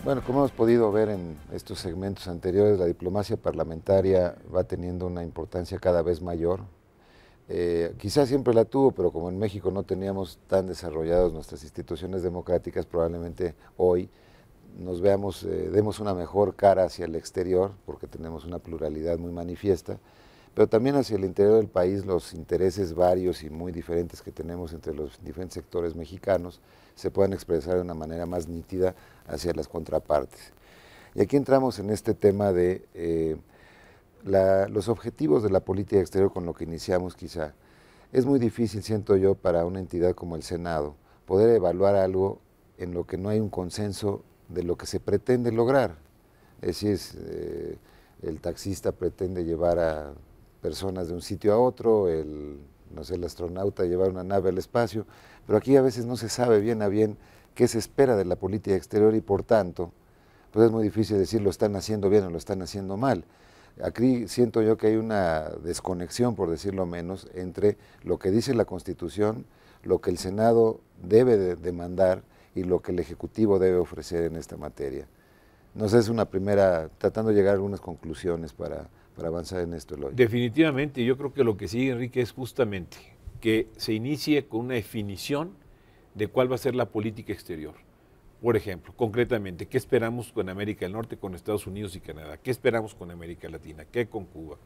Bueno, como hemos podido ver en estos segmentos anteriores, la diplomacia parlamentaria va teniendo una importancia cada vez mayor. Quizás siempre la tuvo, pero como en México no teníamos tan desarrolladas nuestras instituciones democráticas, probablemente hoy nos veamos, demos una mejor cara hacia el exterior, porque tenemos una pluralidad muy manifiesta, pero también hacia el interior del país los intereses varios y muy diferentes que tenemos entre los diferentes sectores mexicanos se puedan expresar de una manera más nítida hacia las contrapartes. Y aquí entramos en este tema de los objetivos de la política exterior con lo que iniciamos quizá. Es muy difícil, siento yo, para una entidad como el Senado poder evaluar algo en lo que no hay un consenso de lo que se pretende lograr. Es decir, el taxista pretende llevar a personas de un sitio a otro, no sé, el astronauta llevar una nave al espacio, pero aquí a veces no se sabe bien a bien qué se espera de la política exterior y por tanto, pues es muy difícil decir lo están haciendo bien o lo están haciendo mal. Aquí siento yo que hay una desconexión, por decirlo menos, entre lo que dice la Constitución, lo que el Senado debe demandar y lo que el Ejecutivo debe ofrecer en esta materia. No sé, es una primera, tratando de llegar a algunas conclusiones para avanzar en esto, Eloy. Definitivamente, yo creo que lo que sigue, Enrique, es justamente que se inicie con una definición de cuál va a ser la política exterior. Por ejemplo, concretamente, ¿qué esperamos con América del Norte, con Estados Unidos y Canadá? ¿Qué esperamos con América Latina? ¿Qué con Cuba?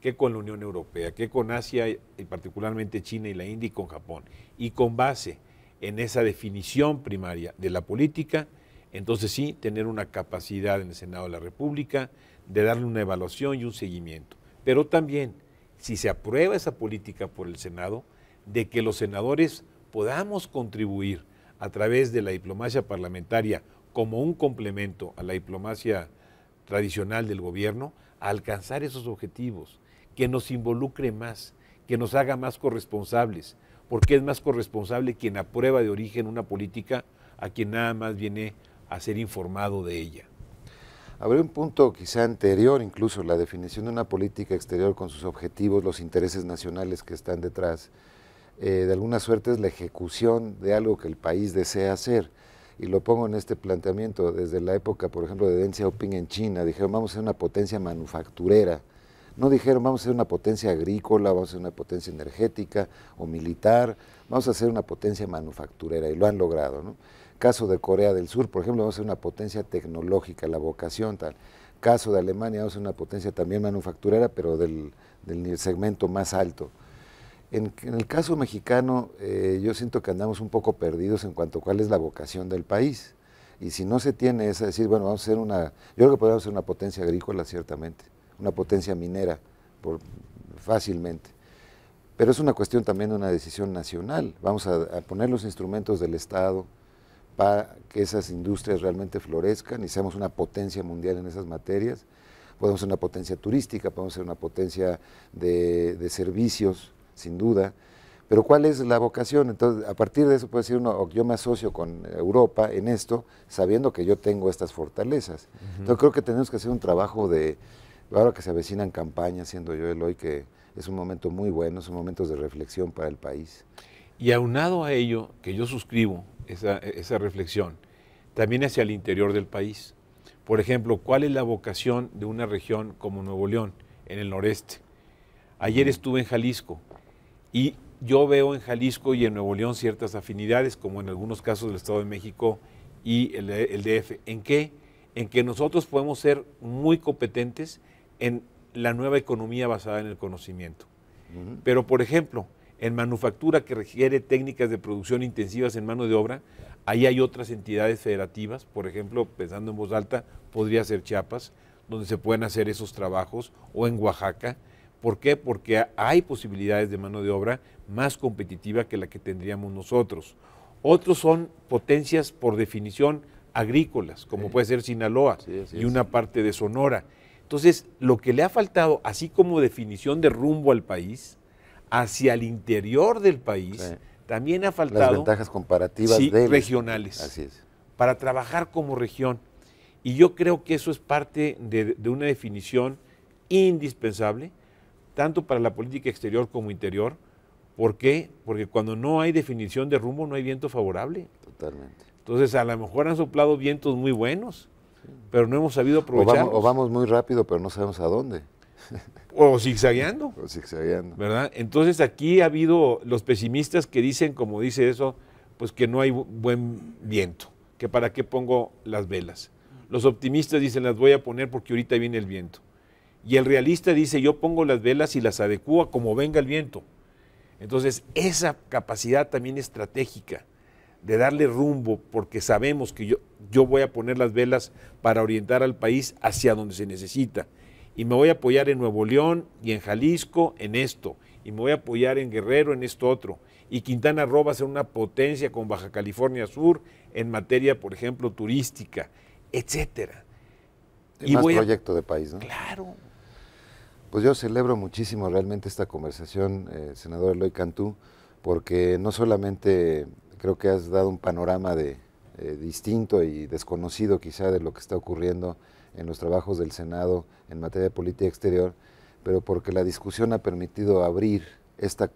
¿Qué con la Unión Europea? ¿Qué con Asia y particularmente China y la India y con Japón? Y con base en esa definición primaria de la política, entonces sí, tener una capacidad en el Senado de la República de darle una evaluación y un seguimiento. Pero también, si se aprueba esa política por el Senado, de que los senadores podamos contribuir a través de la diplomacia parlamentaria como un complemento a la diplomacia tradicional del gobierno, a alcanzar esos objetivos, que nos involucre más, que nos haga más corresponsables, porque es más corresponsable quien aprueba de origen una política a quien nada más viene a ser informado de ella. Habría un punto quizá anterior, incluso la definición de una política exterior con sus objetivos, los intereses nacionales que están detrás. De alguna suerte es la ejecución de algo que el país desea hacer. Y lo pongo en este planteamiento, desde la época, por ejemplo, de Deng Xiaoping en China, dijeron vamos a ser una potencia manufacturera. No dijeron vamos a ser una potencia agrícola, vamos a ser una potencia energética o militar, vamos a ser una potencia manufacturera y lo han logrado, ¿no? Caso de Corea del Sur, por ejemplo, vamos a ser una potencia tecnológica, la vocación tal. Caso de Alemania, vamos a ser una potencia también manufacturera, pero del segmento más alto. En el caso mexicano, yo siento que andamos un poco perdidos en cuanto a cuál es la vocación del país. Y si no se tiene esa, decir, bueno, vamos a ser yo creo que podemos ser una potencia agrícola, ciertamente, una potencia minera, fácilmente. Pero es una cuestión también de una decisión nacional. Vamos a poner los instrumentos del Estado para que esas industrias realmente florezcan y seamos una potencia mundial en esas materias. Podemos ser una potencia turística, podemos ser una potencia de servicios, sin duda, pero ¿cuál es la vocación? Entonces, a partir de eso puede decir uno, yo me asocio con Europa en esto, sabiendo que yo tengo estas fortalezas. Entonces creo que tenemos que hacer un trabajo ahora que se avecinan campañas, siendo yo Eloy, que es un momento muy bueno, son momentos de reflexión para el país. Y aunado a ello, que yo suscribo esa reflexión, también hacia el interior del país. Por ejemplo, ¿cuál es la vocación de una región como Nuevo León, en el noreste? Ayer estuve en Jalisco y yo veo en Jalisco y en Nuevo León ciertas afinidades, como en algunos casos del Estado de México y el DF. ¿En qué? En que nosotros podemos ser muy competentes en la nueva economía basada en el conocimiento. Pero, por ejemplo, en manufactura que requiere técnicas de producción intensivas en mano de obra, ahí hay otras entidades federativas, por ejemplo, pensando en voz alta, podría ser Chiapas, donde se pueden hacer esos trabajos, o en Oaxaca. ¿Por qué? Porque hay posibilidades de mano de obra más competitiva que la que tendríamos nosotros. Otros son potencias, por definición, agrícolas, como puede ser Sinaloa y una parte de Sonora. Entonces, lo que le ha faltado, así como definición de rumbo al país, hacia el interior del país, también ha faltado las ventajas comparativas regionales. Así es. Para trabajar como región. Y yo creo que eso es parte de una definición indispensable, tanto para la política exterior como interior. ¿Por qué? Porque cuando no hay definición de rumbo, no hay viento favorable. Totalmente. Entonces, a lo mejor han soplado vientos muy buenos, pero no hemos sabido aprovecharlos. O vamos muy rápido, pero no sabemos a dónde. O zigzagueando. O zigzagueando. ¿Verdad? Entonces aquí ha habido los pesimistas que dicen, como dice eso, pues que no hay buen viento, que para qué pongo las velas. Los optimistas dicen, las voy a poner porque ahorita viene el viento. Y el realista dice, yo pongo las velas y las adecuo a como venga el viento. Entonces, esa capacidad también estratégica de darle rumbo, porque sabemos que yo voy a poner las velas para orientar al país hacia donde se necesita. Y me voy a apoyar en Nuevo León y en Jalisco en esto. Y me voy a apoyar en Guerrero en esto otro. Y Quintana Roo va a ser una potencia con Baja California Sur en materia, por ejemplo, turística, etcétera. Y más proyecto de país, ¿no? Claro. Pues yo celebro muchísimo realmente esta conversación, senador Eloy Cantú, porque no solamente creo que has dado un panorama distinto y desconocido quizá de lo que está ocurriendo en los trabajos del Senado en materia de política exterior, pero porque la discusión ha permitido abrir esta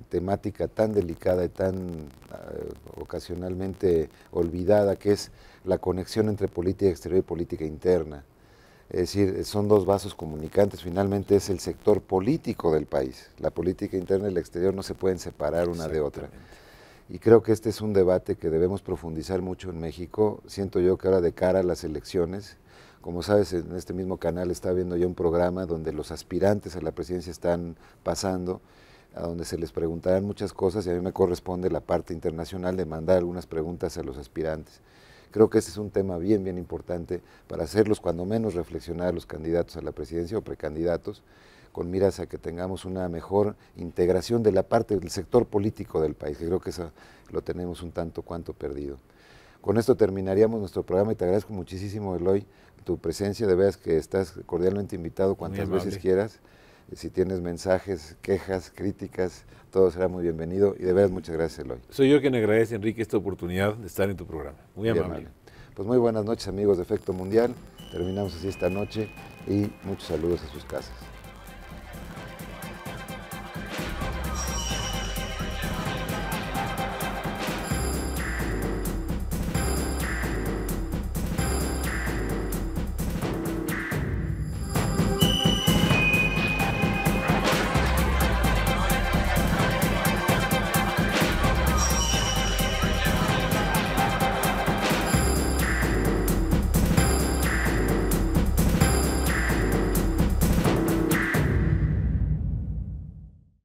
temática tan delicada y tan ocasionalmente olvidada, que es la conexión entre política exterior y política interna. Es decir, son dos vasos comunicantes, finalmente es el sector político del país. La política interna y la exterior no se pueden separar una de otra. Y creo que este es un debate que debemos profundizar mucho en México. Siento yo que ahora de cara a las elecciones, como sabes, en este mismo canal está viendo yo un programa donde los aspirantes a la presidencia están pasando, a donde se les preguntarán muchas cosas y a mí me corresponde la parte internacional de mandar algunas preguntas a los aspirantes. Creo que este es un tema bien importante para hacerlos cuando menos reflexionar a los candidatos a la presidencia o precandidatos, con miras a que tengamos una mejor integración de la parte del sector político del país, que creo que eso lo tenemos un tanto cuanto perdido. Con esto terminaríamos nuestro programa y te agradezco muchísimo, Eloy, tu presencia, de veras que estás cordialmente invitado cuantas veces quieras. Si tienes mensajes, quejas, críticas, todo será muy bienvenido y de veras muchas gracias, Eloy. Soy yo quien agradece, Enrique, esta oportunidad de estar en tu programa. Muy amable. Pues muy buenas noches, amigos de Efecto Mundial. Terminamos así esta noche y muchos saludos a sus casas.